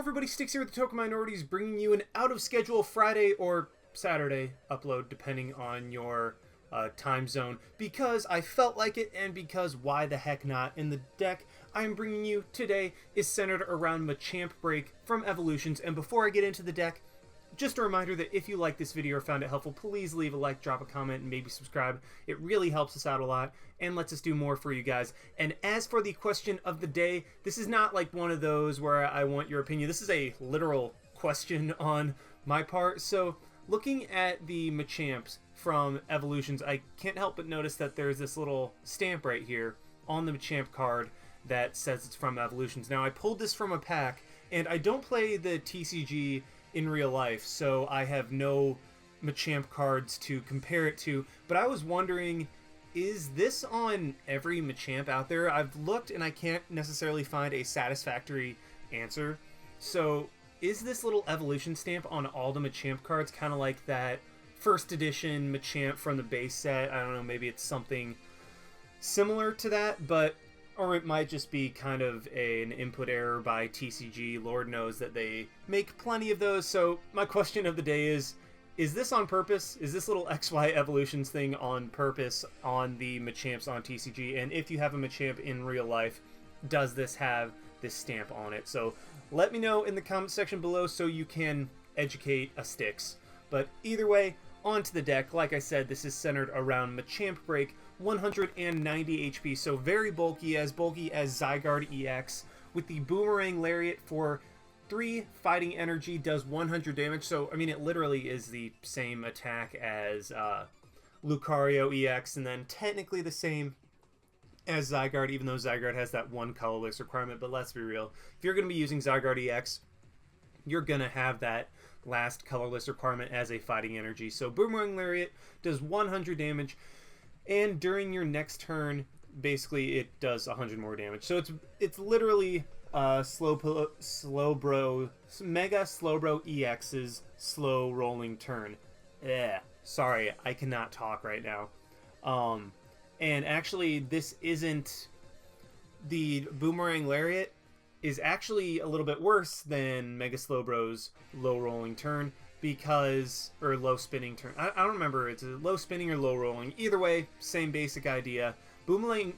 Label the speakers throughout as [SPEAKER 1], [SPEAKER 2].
[SPEAKER 1] everybody, Sticks here with the Token Minorities, bringing you an out-of-schedule Friday or Saturday upload, depending on your time zone, because I felt like it, and because why the heck not. And the deck I'm bringing you today is centered around Machamp Break from Evolutions, and before I get into the deck, just a reminder that if you like this video or found it helpful, please leave a like, drop a comment, and maybe subscribe. It really helps us out a lot and lets us do more for you guys. And as for the question of the day, this is not like one of those where I want your opinion. This is a literal question on my part. So looking at the Machamps from Evolutions, I can't help but notice that there's this little stamp right here on the Machamp card that says it's from Evolutions. Now, I pulled this from a pack, and I don't play the TCG in real life, so I have no Machamp cards to compare it to, but I was wondering, is this on every Machamp out there? I've looked and I can't necessarily find a satisfactory answer. So is this little evolution stamp on all the Machamp cards, kind of like that first edition Machamp from the base set? I don't know, maybe it's something similar to that, or it might just be kind of an input error by TCG. Lord knows that they make plenty of those. So my question of the day is this on purpose? Is this little XY Evolutions thing on purpose on the Machamps on TCG? And if you have a Machamp in real life, does this have this stamp on it? So let me know in the comment section below so you can educate a Sticks. But either way, on to the deck. Like I said, this is centered around Machamp Break, 190 HP, so very bulky as Zygarde EX, with the Boomerang Lariat for 3 fighting energy, does 100 damage. So I mean, it literally is the same attack as Lucario EX, and then technically the same as Zygarde, even though Zygarde has that one colorless requirement. But let's be real, if you're going to be using Zygarde EX, you're going to have that last colorless requirement as a fighting energy. So Boomerang Lariat does 100 damage, and during your next turn, basically it does 100 more damage. So it's literally Mega Slowbro EX's slow rolling turn. Sorry, I cannot talk right now. And actually, this isn't, the Boomerang Lariat is actually a little bit worse than Mega Slowbro's low rolling turn, because, or low spinning turn. I don't remember, it's a low spinning or low rolling. Either way, same basic idea. Boomerang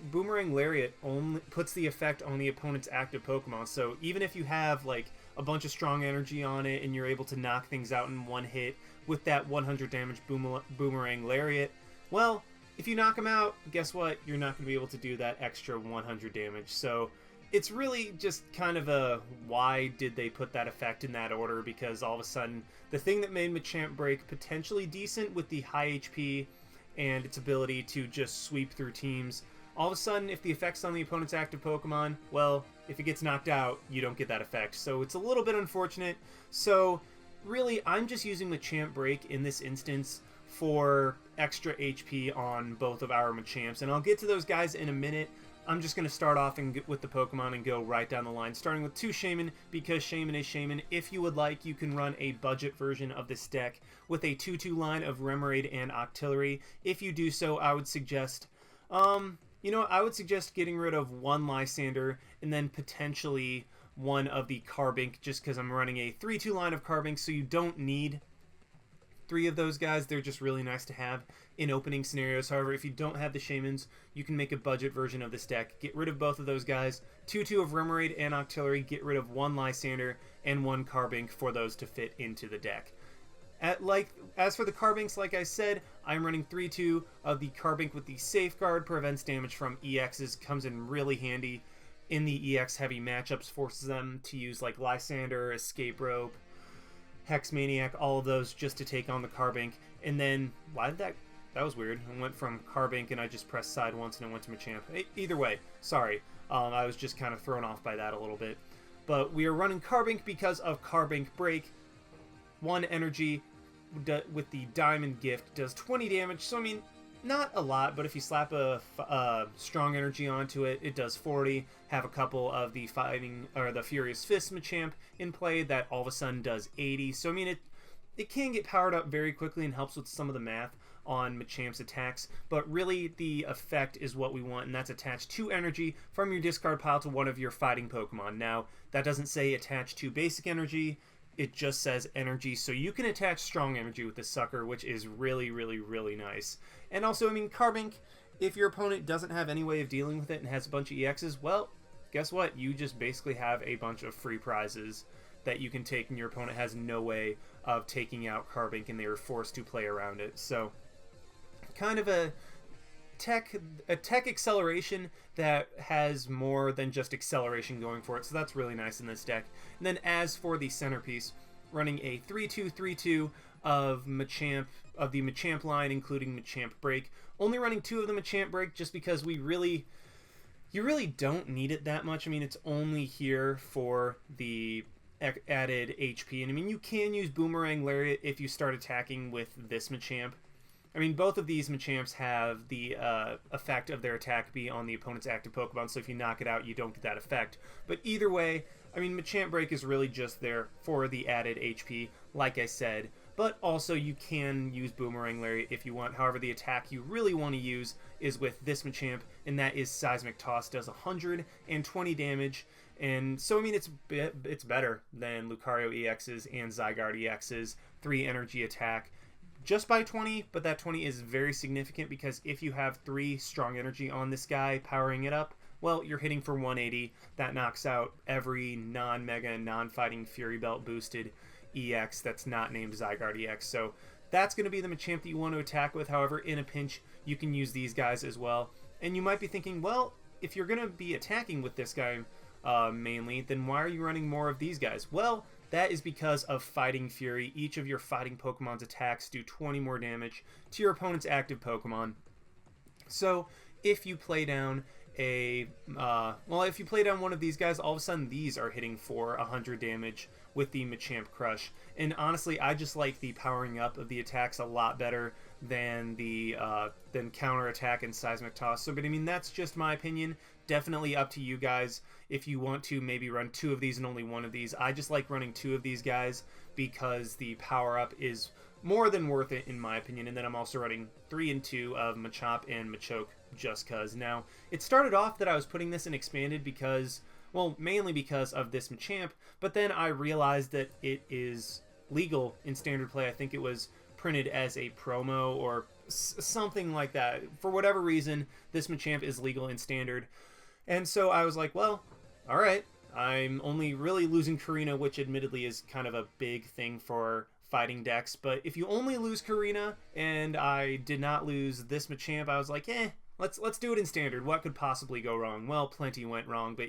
[SPEAKER 1] Lariat only puts the effect on the opponent's active Pokemon, so even if you have like a bunch of strong energy on it and you're able to knock things out in one hit with that 100 damage Boomerang Lariat, well, if you knock them out, guess what? You're not going to be able to do that extra 100 damage. So it's really just kind of a, why did they put that effect in that order? Because all of a sudden, the thing that made Machamp Break potentially decent with the high HP and its ability to just sweep through teams, all of a sudden, if the effect's on the opponent's active Pokemon, well, if it gets knocked out, you don't get that effect. So it's a little bit unfortunate. So really, I'm just using Machamp Break in this instance for extra HP on both of our Machamps, and I'll get to those guys in a minute. I'm just going to start off with the Pokemon and go right down the line, starting with 2 Shaman, because Shaman is Shaman. If you would like, you can run a budget version of this deck with a 2-2 line of Remoraid and Octillery. If you do so, I would suggest, I would suggest getting rid of 1 Lysander and then potentially 1 of the Carbink, just because I'm running a 3-2 line of Carbink, so you don't need 3 of those guys. They're just really nice to have in opening scenarios. However, if you don't have the Shamans, you can make a budget version of this deck. Get rid of both of those guys. 2-2 of Remoraid and Octillery. Get rid of 1 Lysander and 1 Carbink for those to fit into the deck. As for the Carbinks, like I said, I'm running 3-2 of the Carbink with the Safeguard. Prevents damage from EXs. Comes in really handy in the EX heavy matchups. Forces them to use like Lysander, Escape Rope, Hex Maniac, all of those just to take on the Carbink. And then, why did that was weird. I went from Carbink and I just pressed side once and I went to Machamp. Either way, sorry. I was just kind of thrown off by that a little bit. But we are running Carbink because of Carbink Break. 1 energy with the Diamond Gift does 20 damage. So, I mean, not a lot, but if you slap a strong energy onto it, it does 40. Have a couple of the the Furious Fist Machamp in play, that all of a sudden does 80. So I mean, it can get powered up very quickly and helps with some of the math on Machamp's attacks, but really the effect is what we want, and that's attach 2 energy from your discard pile to one of your fighting Pokemon. Now, that doesn't say attach 2 basic energy, it just says energy, so you can attach strong energy with this sucker, which is really, really, really nice. And also, I mean, Carbink, if your opponent doesn't have any way of dealing with it and has a bunch of EXs, well, guess what? You just basically have a bunch of free prizes that you can take, and your opponent has no way of taking out Carbink, and they were forced to play around it. So, kind of a tech acceleration that has more than just acceleration going for it, so that's really nice in this deck. And then as for the centerpiece, running a 3-2-3-2 of Machamp, of the Machamp line, including Machamp Break. Only running 2 of the Machamp Break just because you really don't need it that much. I mean, it's only here for the added HP, and I mean, you can use Boomerang Lariat if you start attacking with this Machamp. I mean, both of these Machamps have the effect of their attack be on the opponent's active Pokemon, so if you knock it out, you don't get that effect. But either way, I mean, Machamp Break is really just there for the added HP, like I said. But also, you can use Boomerang Lariat if you want. However, the attack you really want to use is with this Machamp, and that is Seismic Toss. Does 120 damage. And so, I mean, it's better than Lucario EX's and Zygarde EX's 3 energy attack. Just by 20, but that 20 is very significant because if you have 3 strong energy on this guy powering it up, well, you're hitting for 180. That knocks out every non-Mega, non-Fighting Fury Belt boosted EX that's not named Zygarde EX. So that's going to be the Machamp that you want to attack with. However, in a pinch, you can use these guys as well. And you might be thinking, well, if you're going to be attacking with this guy mainly, then why are you running more of these guys? Well, that is because of Fighting Fury. Each of your fighting Pokemon's attacks do 20 more damage to your opponent's active Pokemon. So if you play down if you play down one of these guys, all of a sudden these are hitting for 100 damage with the Machamp Crush. And honestly, I just like the powering up of the attacks a lot better than the counter attack and Seismic Toss. So, but I mean, that's just my opinion. Definitely up to you guys if you want to maybe run 2 of these and only 1 of these. I just like running 2 of these guys because the power up is more than worth it in my opinion. And then I'm also running 3 and 2 of Machamp and Machoke just cause. Now, it started off that I was putting this in expanded because, well, mainly because of this Machamp, but then I realized that it is legal in standard play. I think it was printed as a promo or something like that. For whatever reason, this Machamp is legal in standard. And so I was like, well, alright, I'm only really losing Karina, which admittedly is kind of a big thing for fighting decks, but if you only lose Karina, and I did not lose this Machamp, I was like, let's do it in standard. What could possibly go wrong? Well, plenty went wrong, but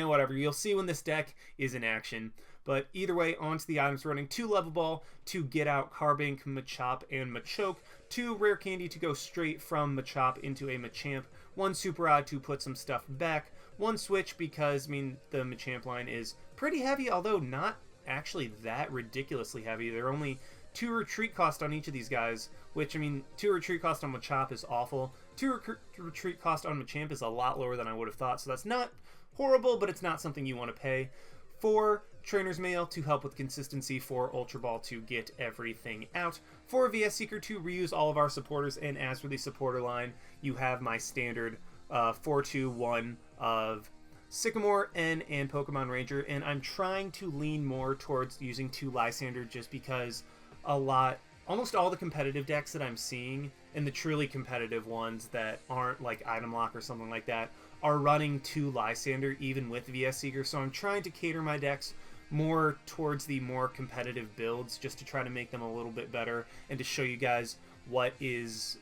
[SPEAKER 1] whatever. You'll see when this deck is in action. But either way, onto the items. Running 2 Level Ball to get out Carbink, Machop, and Machoke. 2 Rare Candy to go straight from Machop into a Machamp. 1 Super Odd to put some stuff back. 1 Switch because, I mean, the Machamp line is pretty heavy, although not actually that ridiculously heavy. There are only 2 retreat cost on each of these guys, which, I mean, 2 retreat cost on Machop is awful. 2 retreat cost on Machamp is a lot lower than I would have thought, so that's not horrible, but it's not something you want to pay. 4 Trainer's Mail to help with consistency. 4 Ultra Ball to get everything out. 4 VS Seeker to reuse all of our supporters, and as for the supporter line, you have my standard 4-2-1 of Sycamore, N, and Pokemon Ranger, and I'm trying to lean more towards using 2 Lysander just because almost all the competitive decks that I'm seeing, and the truly competitive ones that aren't like Item Lock or something like that, are running 2 Lysander even with VS Seeker, so I'm trying to cater my decks more towards the more competitive builds just to try to make them a little bit better and to show you guys what is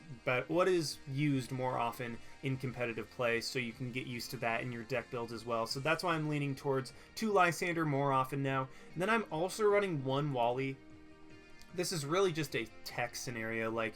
[SPEAKER 1] used more often in competitive play, so you can get used to that in your deck builds as well. So that's why I'm leaning towards 2 Lysander more often now. And then I'm also running 1 Wally. This is really just a tech scenario, like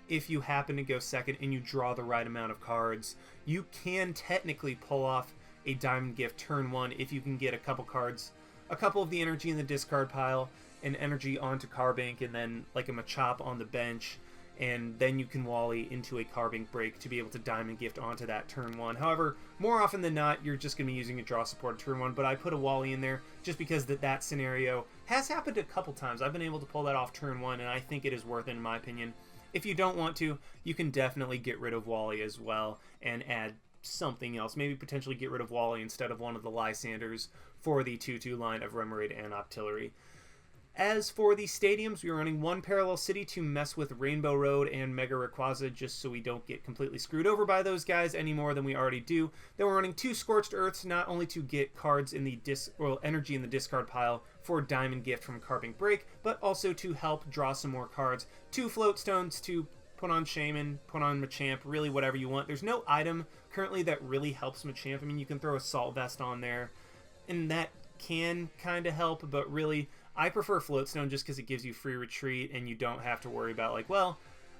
[SPEAKER 1] if you happen to go second and you draw the right amount of cards, you can technically pull off a Diamond Gift turn 1 if you can get a couple cards, a couple of the energy in the discard pile, and energy onto Carbink, and then like a Machop on the bench, and then you can Wally into a Carbink Break to be able to Diamond Gift onto that turn 1. However, more often than not, you're just going to be using a draw support turn 1, but I put a Wally in there just because that scenario has happened a couple times. I've been able to pull that off turn 1, and I think it is worth it in my opinion. If you don't want to, you can definitely get rid of Wally as well and add something else. Maybe potentially get rid of Wally instead of one of the Lysanders for the 2-2 line of Remoraid and Octillery. As for the stadiums, we are running one Parallel City to mess with Rainbow Road and Mega Rayquaza just so we don't get completely screwed over by those guys any more than we already do. Then we're running two Scorched Earths, not only to get cards in the energy in the discard pile for Diamond Gift from Carbink Break, but also to help draw some more cards. Two Float Stones to put on Shaman, put on Machamp, really whatever you want. There's no item currently that really helps Machamp. I mean, you can throw Assault Vest on there, and that can kind of help, but really I prefer Floatstone just because it gives you free retreat and you don't have to worry about, like, well,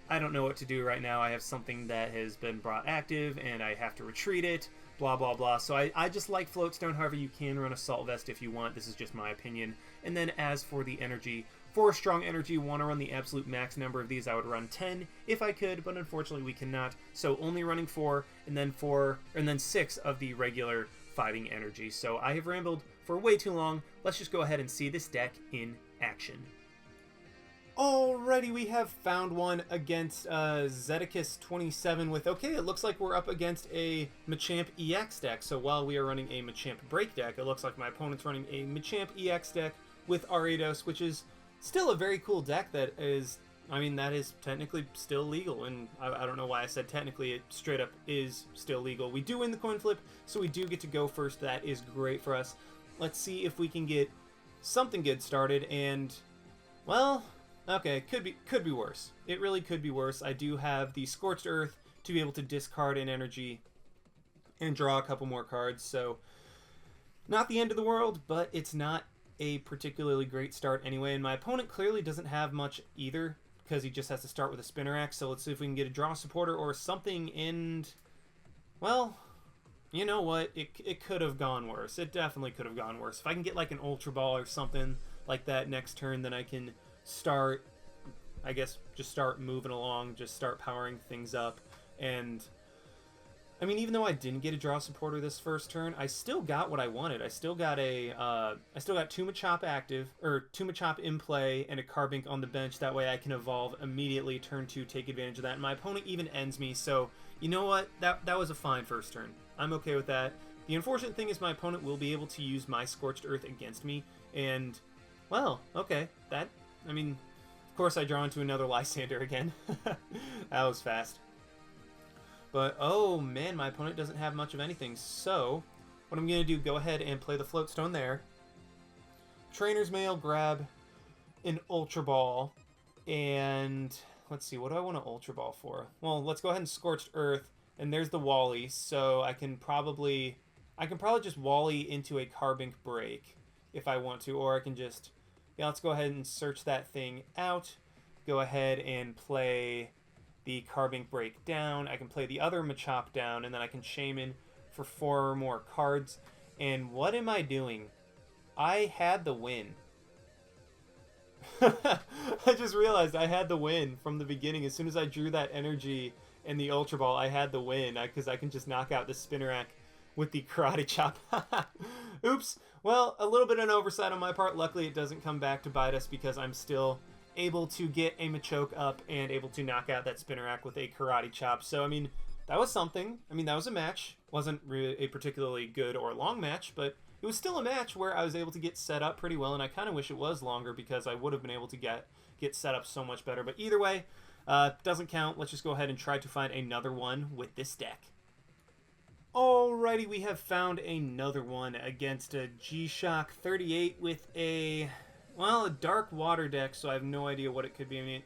[SPEAKER 1] I don't know what to do right now. I have something that has been brought active and I have to retreat it, blah, blah, blah. So I just like Floatstone. However, you can run Assault Vest if you want. This is just my opinion. And then as for the energy, for strong energy, want to run the absolute max number of these. I would run 10 if I could, but unfortunately we cannot. So only running 4 and then 6 of the regular fighting energy. So I have rambled for way too long. Let's just go ahead and see this deck in action. Alrighty, we have found one against Zeticus 27 with, okay, it looks like we're up against a Machamp EX deck. So while we are running a Machamp Break deck, it looks like my opponent's running a Machamp EX deck with Ariados, which is still a very cool deck that is, I mean, that is technically still legal, and I don't know why I said technically. It straight up is still legal. We do win the coin flip, so we do get to go first. That is great for us. Let's see if we can get something good started, and, well, okay, could be worse. It really could be worse. I do have the Scorched Earth to be able to discard an energy and draw a couple more cards, so not the end of the world, but it's not a particularly great start anyway, and my opponent clearly doesn't have much either, because he just has to start with a Spinnerack. So let's see if we can get a draw supporter or something, and, well, you know what? It could have gone worse. It definitely could have gone worse. If I can get like an Ultra Ball or something like that next turn, then I can start, I guess, just start moving along, just start powering things up. And I mean, even though I didn't get a draw supporter this first turn, I still got what I wanted. I still got two Machamp active, or two Machamp in play, and a Carbink on the bench. That way I can evolve immediately, turn 2, take advantage of that. And my opponent even ends me, so you know what? That was a fine first turn. I'm okay with that. The unfortunate thing is my opponent will be able to use my Scorched Earth against me, and, well, okay. That, I mean, of course I draw into another Lysander again. That was fast. But, oh man, my opponent doesn't have much of anything. So, what I'm going to do, go ahead and play the Floatstone there. Trainer's Mail, grab an Ultra Ball. And, let's see, what do I want to Ultra Ball for? Well, let's go ahead and Scorched Earth. And there's the Wally, so I can probably just Wally into a Carbink Break if I want to. Or I can just, yeah, let's go ahead and search that thing out. Go ahead and play the Carbink Break down. I can play the other Machamp down, and then I can Shaman for 4 more cards. And what am I doing? I had the win. I just realized I had the win from the beginning. As soon as I drew that energy and the Ultra Ball, I had the win, because I can just knock out the Spinnerack with the Karate Chop. Oops. Well, a little bit of an oversight on my part. Luckily, it doesn't come back to bite us, because I'm still able to get a Machoke up and able to knock out that Spinnerack with a Karate Chop. So, I mean, that was something. I mean, that was a match. Wasn't really a particularly good or long match, but it was still a match where I was able to get set up pretty well, and I kind of wish it was longer, because I would have been able to get set up so much better. But either way, doesn't count. Let's just go ahead and try to find another one with this deck. Alrighty, we have found another one against a G-Shock 38 with a, well, a Dark Water deck, so I have no idea what it could be. I mean,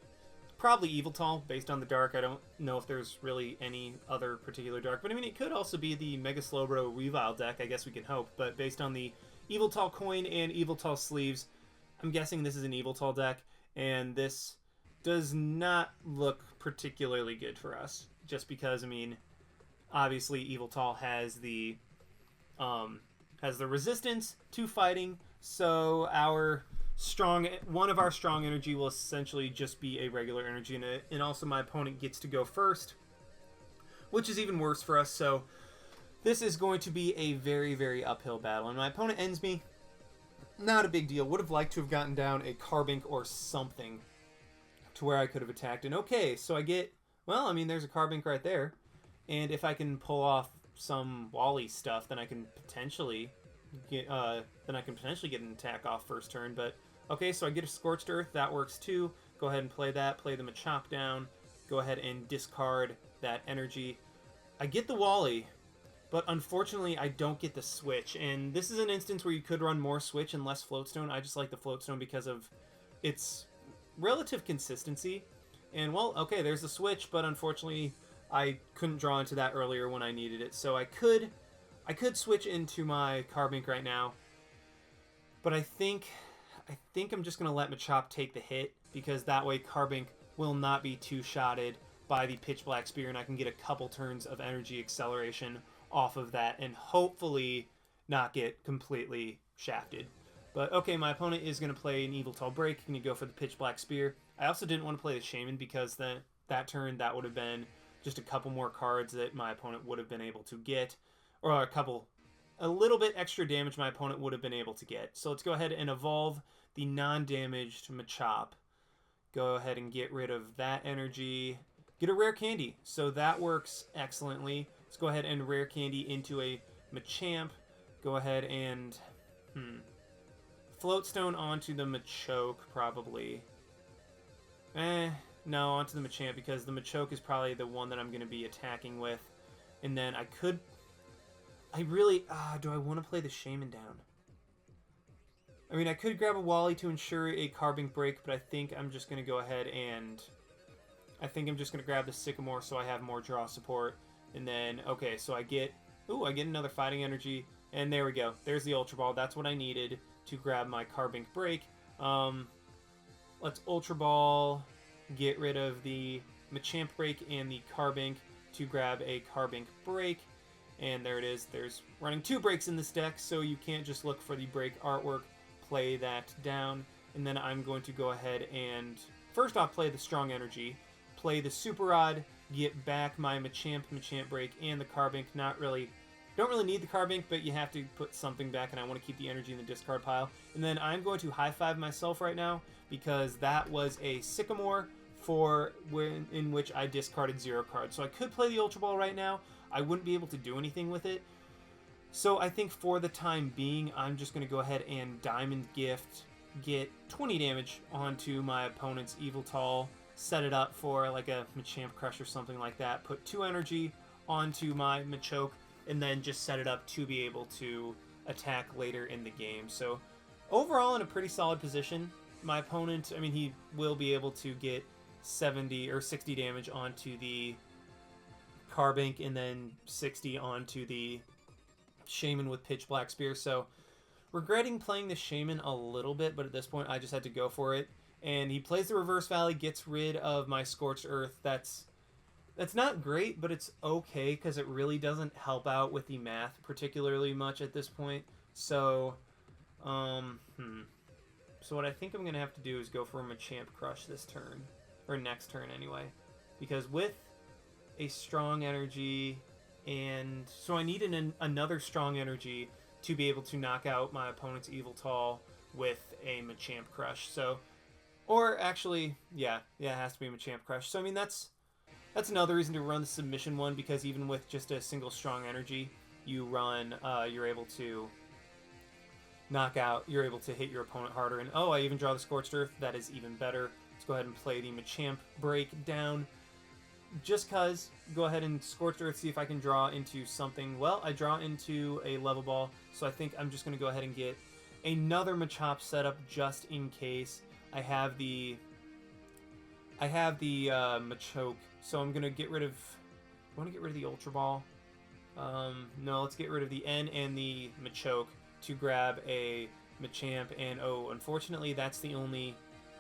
[SPEAKER 1] probably Yveltal, based on the Dark. I don't know if there's really any other particular Dark, but I mean, it could also be the Mega Slowbro Weavile deck. I guess we can hope, but based on the Yveltal coin and Yveltal sleeves, I'm guessing this is an Yveltal deck, and this does not look particularly good for us, just because, I mean, obviously Yveltal has the resistance to fighting, so one of our strong energy will essentially just be a regular energy, and also my opponent gets to go first, which is even worse for us. So this is going to be a very, very uphill battle, and my opponent ends me. Not a big deal. Would have liked to have gotten down a Carbink or something to where I could have attacked. And okay, so I get, well, I mean, there's a Carbink right there. And if I can pull off some Wally stuff, then I can potentially get an attack off first turn. But okay, so I get a Scorched Earth. That works too. Go ahead and play that. Play the Machamp down. Go ahead and discard that energy. I get the Wally, but unfortunately I don't get the Switch. And this is an instance where you could run more Switch and less Floatstone. I just like the Floatstone because of its relative consistency. And well, okay, there's the Switch, but unfortunately I couldn't draw into that earlier when I needed it. So I could switch into my Carbink right now, but I think I'm just gonna let Machop take the hit, because that way Carbink will not be two-shotted by the Pitch Black Spear, and I can get a couple turns of energy acceleration off of that and hopefully not get completely shafted. But okay, my opponent is going to play an Yveltal Break. Going to go for the Pitch Black Spear. I also didn't want to play the Shaman because that turn, that would have been just a couple more cards that my opponent would have been able to get, or a little bit extra damage my opponent would have been able to get. So let's go ahead and evolve the non-damaged Machop. Go ahead and get rid of that energy. Get a Rare Candy. So that works excellently. Let's go ahead and Rare Candy into a Machamp. Go ahead and Floatstone onto the Machoke, probably. No, onto the Machamp, because the Machoke is probably the one that I'm going to be attacking with. And then do I want to play the Shaman down? I mean, I could grab a Wally to ensure a Carbink Break, but I think I'm just going to go ahead and grab the Sycamore so I have more draw support. And then, okay, so I get another Fighting Energy, and there we go. There's the Ultra Ball. That's what I needed to grab my Carbink Break. Let's Ultra Ball, get rid of the Machamp Break and the Carbink to grab a Carbink Break. And there it is. There's running 2 breaks in this deck, so you can't just look for the break artwork. Play that down. And then I'm going to go ahead and first off play the Strong Energy, play the Super Rod, get back my Machamp Break, and the Carbink. Don't really need the Carbink, but you have to put something back, and I want to keep the energy in the discard pile. And then I'm going to high-five myself right now, because that was a Sycamore in which I discarded 0 cards. So I could play the Ultra Ball right now. I wouldn't be able to do anything with it. So I think for the time being, I'm just going to go ahead and Diamond Gift, get 20 damage onto my opponent's Yveltal, set it up for like a Machamp Crush or something like that, put 2 energy onto my Machoke, and then just set it up to be able to attack later in the game. So overall, in a pretty solid position. My opponent, I mean, he will be able to get 70 or 60 damage onto the Carbink, and then 60 onto the Shaman with Pitch Black Spear. So regretting playing the Shaman a little bit, but at this point I just had to go for it. And he plays the Reverse Valley, gets rid of my Scorched Earth. That's not great, but it's okay, because it really doesn't help out with the math particularly much at this point. So, So what I think I'm going to have to do is go for a Machamp Crush this turn, or next turn anyway. Because with a Strong Energy, and so I need another Strong Energy to be able to knock out my opponent's Yveltal with a Machamp Crush. So, or actually, yeah, it has to be a Machamp Crush. So I mean, that's another reason to run the Submission one, because even with just a single Strong Energy, you're able to knock out, you're able to hit your opponent harder. And oh, I even draw the Scorched Earth. That is even better. Let's go ahead and play the Machamp Break down. Just cause, go ahead and Scorched Earth, see if I can draw into something. Well, I draw into a Level Ball, so I think I'm just going to go ahead and get another Machop set up just in case. I have the Machoke, so I'm going to get rid of... I want to get rid of the Ultra Ball. No, let's get rid of the N and the Machoke to grab a Machamp, and oh, unfortunately, that's the only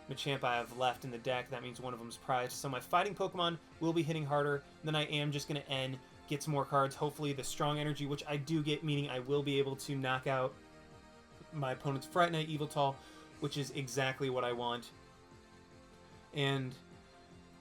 [SPEAKER 1] Machamp I have left in the deck. That means one of them is prized. So my fighting Pokemon will be hitting harder. Then I am just going to N, get some more cards. Hopefully the Strong Energy, which I do get, meaning I will be able to knock out my opponent's Fright Knight Yveltal, which is exactly what I want. And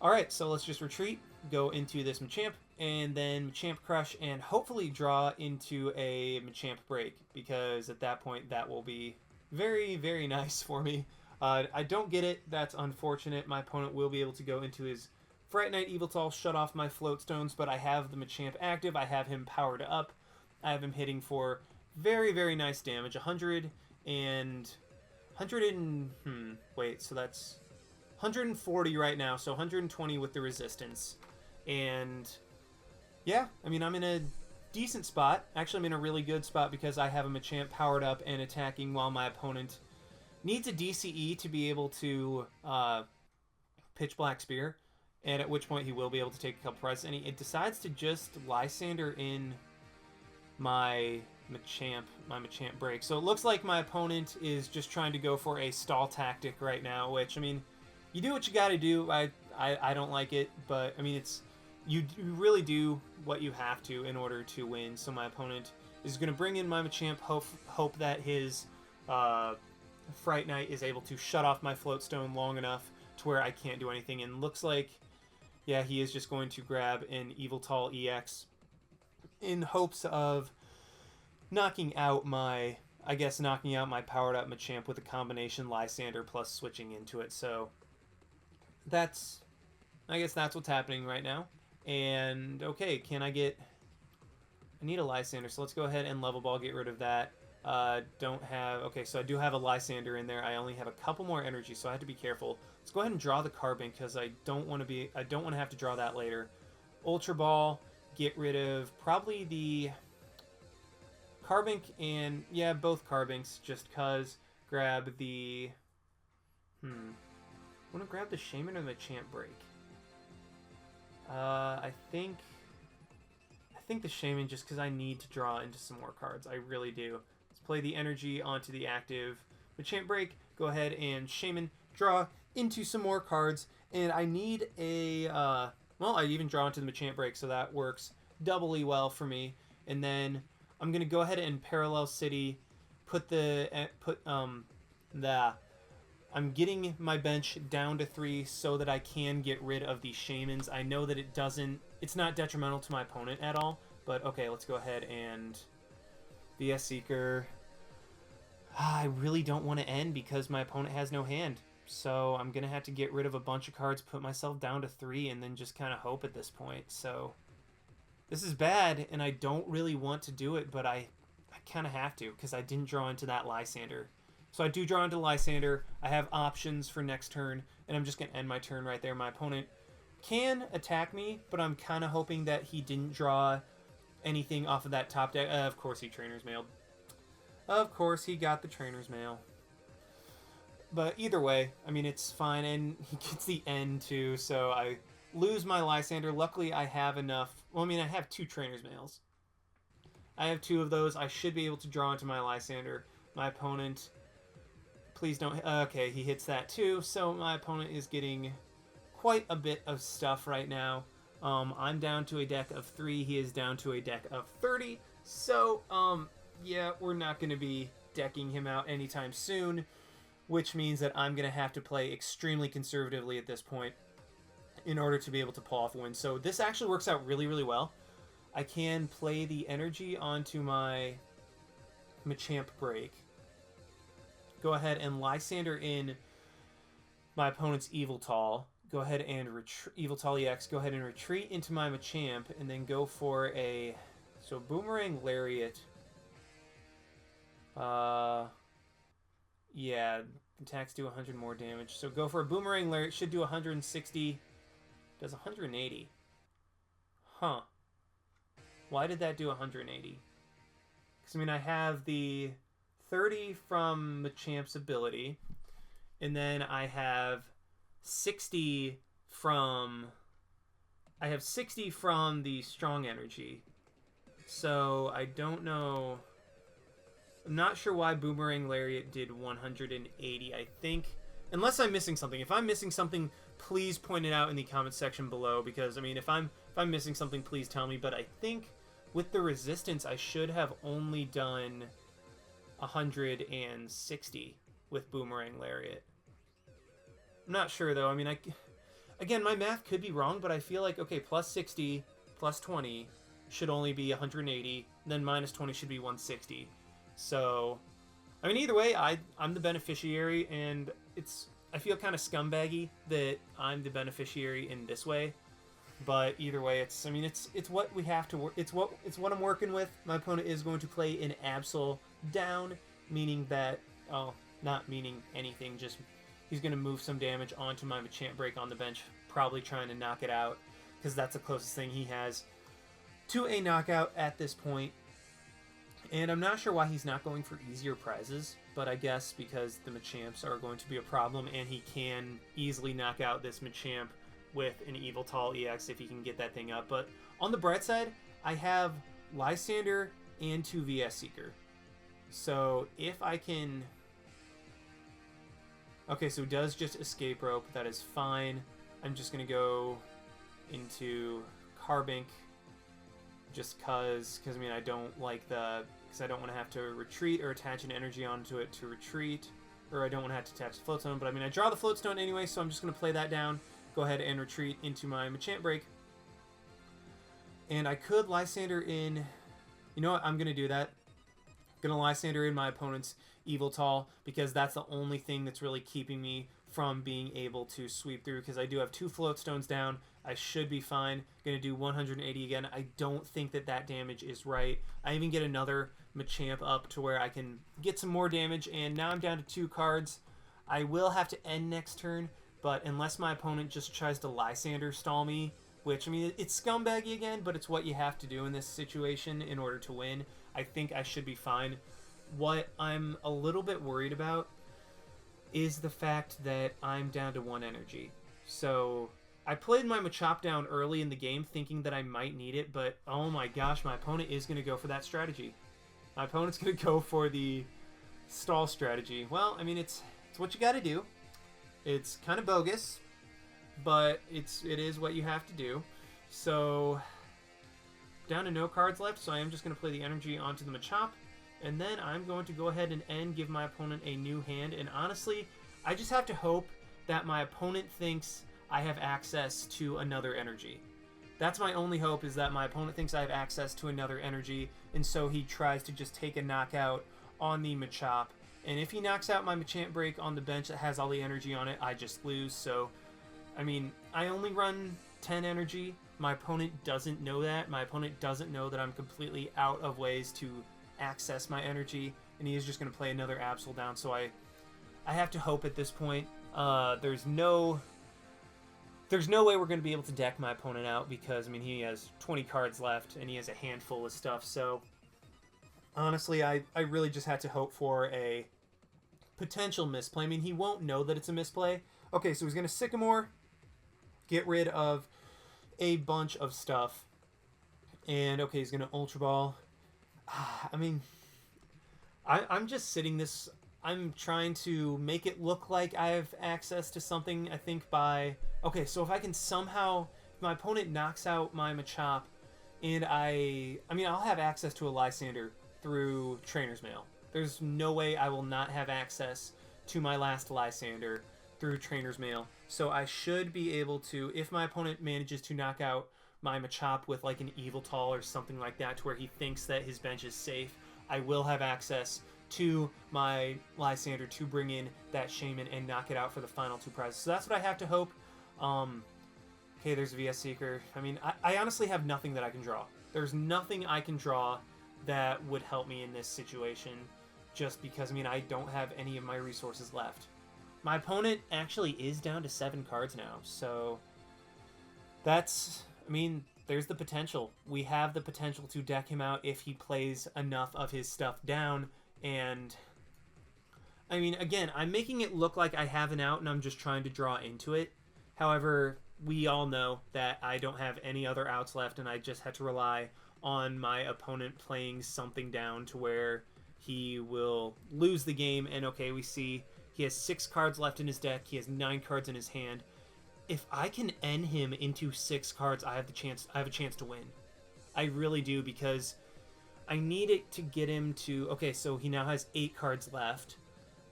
[SPEAKER 1] alright, so let's just retreat, go into this Machamp, and then Machamp Crush, and hopefully draw into a Machamp Break, because at that point that will be very, very nice for me. I don't get it. That's unfortunate. My opponent will be able to go into his Fright Knight Yveltal, shut off my Float Stones, but I have the Machamp active. I have him powered up. I have him hitting for very, very nice damage. 100 and... 100 and... wait, so that's 140 right now, so 120 with the resistance. And yeah, I mean, I'm in a decent spot. Actually, I'm in a really good spot because I have a Machamp powered up and attacking while my opponent needs a DCE to be able to pitch Black Spear, and at which point he will be able to take a couple prizes. And it decides to just Lysander in my Machamp break. So it looks like my opponent is just trying to go for a stall tactic right now, which, I mean, you do what you gotta do. I don't like it, but, I mean, it's... You really do what you have to in order to win. So my opponent is going to bring in my Machamp, hope that his Fright Knight is able to shut off my Float Stone long enough to where I can't do anything. And looks like, yeah, he is just going to grab an Yveltal EX in hopes of knocking out my powered up Machamp with a combination Lysander plus switching into it. So I guess that's what's happening right now. And, okay, I need a Lysander, so let's go ahead and Level Ball, get rid of that. Okay, so I do have a Lysander in there. I only have a couple more energy, so I have to be careful. Let's go ahead and draw the Carbink, because I don't want to have to draw that later. Ultra Ball, get rid of probably the Carbink and, yeah, both Carbinks, just because. Grab the, I want to grab the Shaman or the Machamp break. I think the Shaman, just because I need to draw into some more cards. I really do. Let's play the energy onto the active Machamp break. Go ahead and Shaman, draw into some more cards. And I need a... well, I even draw into the Machamp break, so that works doubly well for me. And then I'm going to go ahead and Parallel City, I'm getting my bench down to 3 so that I can get rid of the Shamans. I know that it's not detrimental to my opponent at all, but okay, let's go ahead and VS Seeker. I really don't want to end because my opponent has no hand, so I'm going to have to get rid of a bunch of cards, put myself down to 3, and then just kind of hope at this point. So this is bad, and I don't really want to do it, but I kind of have to because I didn't draw into that Lysander. So I do draw into Lysander. I have options for next turn, and I'm just going to end my turn right there. My opponent can attack me, but I'm kind of hoping that he didn't draw anything off of that top deck. Of course he Trainer's Mailed. Of course he got the Trainer's Mail. But either way, I mean, it's fine, and he gets the end too, so I lose my Lysander. Luckily, I have enough. Well, I mean, I have 2 Trainer's Mails. I have 2 of those. I should be able to draw into my Lysander. My opponent... Please don't... Okay, he hits that too, so my opponent is getting quite a bit of stuff right now. I'm down to a deck of 3. He is down to a deck of 30. So, yeah, we're not going to be decking him out anytime soon, which means that I'm going to have to play extremely conservatively at this point in order to be able to pull off a win. So this actually works out really, really well. I can play the energy onto my Machamp break. Go ahead and Lysander in my opponent's Yveltal. Go ahead and Yveltal EX. Go ahead and retreat into my Machamp, and then go for a Boomerang Lariat. Yeah, attacks do 100 more damage. So go for a Boomerang Lariat. Should do 160. Does 180. Huh. Why did that do 180? Because, I mean, I have the 30 from Machamp's ability, and then I have 60 from... the strong energy. So, I don't know... I'm not sure why Boomerang Lariat did 180. I think... Unless I'm missing something. If I'm missing something, please point it out in the comment section below, because, I mean, if I'm missing something, please tell me. But I think with the resistance, I should have only done 160 with Boomerang Lariat. I'm not sure, though. I mean, again, my math could be wrong, but I feel like, okay, plus 60, plus 20 should only be 180, then minus 20 should be 160. So, I mean, either way, I'm the beneficiary, and I feel kind of scumbaggy that I'm the beneficiary in this way. But either way, it's what we have to work. It's what I'm working with. My opponent is going to play an Absol down, meaning that not meaning anything. Just he's going to move some damage onto my Machamp break on the bench, probably trying to knock it out because that's the closest thing he has to a knockout at this point. And I'm not sure why he's not going for easier prizes, but I guess because the Machamps are going to be a problem, and he can easily knock out this Machamp with an Yveltal EX if he can get that thing up. But on the bright side, I have Lysander and 2 VS Seeker. So if I can... Okay, so it does just Escape Rope. That is fine. I'm just going to go into Carbink just because I mean, I don't like the... Because I don't want to have to retreat or attach an energy onto it to retreat. Or I don't want to have to attach the Float Stone. But I mean, I draw the Float Stone anyway, so I'm just going to play that down. Go ahead and retreat into my Machamp break. And I could Lysander in... You know what? I'm going to do that. I'm going to Lysander in my opponent's Yveltal because that's the only thing that's really keeping me from being able to sweep through, because I do have 2 Float Stones down. I should be fine. Going to do 180 again. I don't think that that damage is right. I even get another Machamp up to where I can get some more damage, and now I'm down to 2 cards. I will have to end next turn, but unless my opponent just tries to Lysander stall me, which, I mean, it's scumbaggy again, but it's what you have to do in this situation in order to win, I think I should be fine. What I'm a little bit worried about is the fact that I'm down to 1 energy. So I played my Machamp down early in the game thinking that I might need it, but oh my gosh, my opponent is going to go for that strategy. My opponent's going to go for the stall strategy. Well, I mean, it's what you got to do. It's kind of bogus, but it is what you have to do. So down to no cards left, so I am just going to play the energy onto the Machamp. And then I'm going to go ahead and give my opponent a new hand. And honestly, I just have to hope that my opponent thinks I have access to another energy. That's my only hope, is that my opponent thinks I have access to another energy, and so he tries to just take a knockout on the Machamp. And if he knocks out my Machamp break on the bench that has all the energy on it, I just lose. So, I mean, I only run 10 energy. My opponent doesn't know that. My opponent doesn't know that I'm completely out of ways to access my energy, and he is just going to play another Absol down. So I have to hope at this point. There's no way we're going to be able to deck my opponent out, because, I mean, he has 20 cards left, and he has a handful of stuff. So, honestly, I really just had to hope for a potential misplay. I mean, he won't know that it's a misplay. Okay, so he's going to Sycamore, get rid of a bunch of stuff. And, okay, he's going to Ultra Ball. I mean, I'm just sitting this... I'm trying to make it look like I have access to something, I think, by... Okay, so if I can somehow... If my opponent knocks out my Machamp, and I mean, I'll have access to a Lysander through Trainer's Mail. There's no way I will not have access to my last Lysander through Trainer's Mail. So I should be able to, if my opponent manages to knock out my Machamp with like an Yveltal or something like that, to where he thinks that his bench is safe, I will have access to my Lysander to bring in that Shaman and knock it out for the final 2 prizes. So that's what I have to hope. Okay, there's a VS Seeker. I mean, I honestly have nothing that I can draw. There's nothing I can draw that would help me in this situation, just because, I mean, I don't have any of my resources left. My opponent actually is down to 7 cards now, so that's... I mean, there's the potential. We have the potential to deck him out if he plays enough of his stuff down. And, I mean, again, I'm making it look like I have an out and I'm just trying to draw into it. However, we all know that I don't have any other outs left, and I just had to rely on my opponent playing something down to where he will lose the game. And, okay, we see he has 6 cards left in his deck. He has 9 cards in his hand. If I can end him into 6 cards, I have a chance to win. I really do, because I need it to get him to... Okay, so he now has 8 cards left.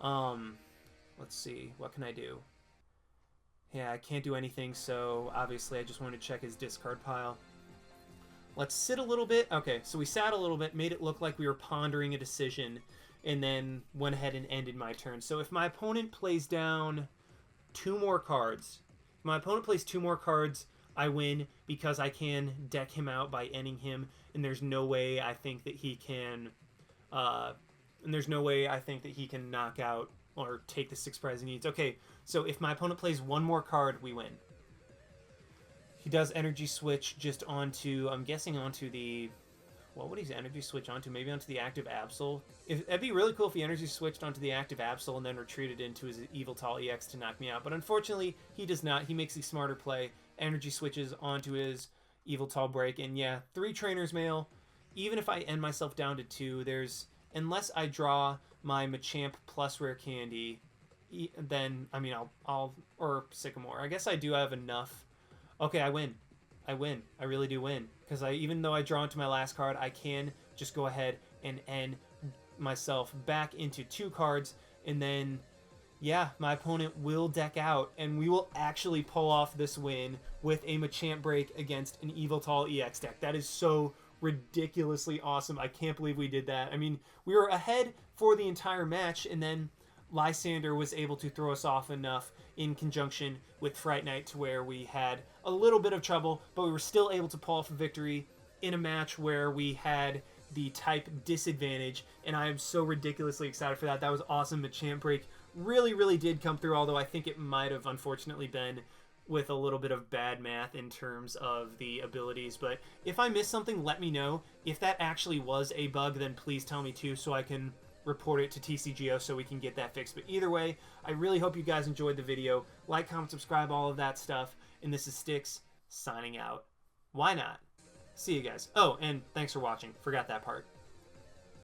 [SPEAKER 1] Let's see. What can I do? Yeah, I can't do anything, so obviously I just want to check his discard pile. Let's sit a little bit. Okay, so we sat a little bit, made it look like we were pondering a decision, and then went ahead and ended my turn. So if my opponent plays down 2 more cards, if my opponent plays 2 more cards, I win because I can deck him out by ending him, and there's no way I think that he can, knock out or take the 6 prize he needs. Okay, so if my opponent plays 1 more card, we win. He does energy switch just onto, I'm guessing onto the, what would he energy switch onto? Maybe onto the active Absol? It'd be really cool if he energy switched onto the active Absol and then retreated into his Yveltal EX to knock me out. But unfortunately, he does not. He makes the smarter play. Energy switches onto his Yveltal break. And yeah, 3 Trainer's Mail. Even if I end myself down to 2, unless I draw my Machamp plus Rare Candy, then, I mean, or Sycamore. I guess I do have enough. Okay, I win. I really do win. Because even though I draw into my last card, I can just go ahead and end myself back into 2 cards. And then, yeah, my opponent will deck out. And we will actually pull off this win with a Machamp break against an Yveltal EX deck. That is so ridiculously awesome. I can't believe we did that. I mean, we were ahead for the entire match, and then Lysander was able to throw us off enough in conjunction with Fright Night to where we had a little bit of trouble, but we were still able to pull off a victory in a match where we had the type disadvantage, and I am so ridiculously excited for that. That was awesome. Machamp break really, really did come through, although I think it might have unfortunately been with a little bit of bad math in terms of the abilities. But if I missed something, let me know. If that actually was a bug, then please tell me too, so I can report it to TCGO so we can get that fixed. But either way, I really hope you guys enjoyed the video. Like, comment, subscribe, all of that stuff. And this is Styx signing out. Why not? See you guys. Oh, and thanks for watching. Forgot that part.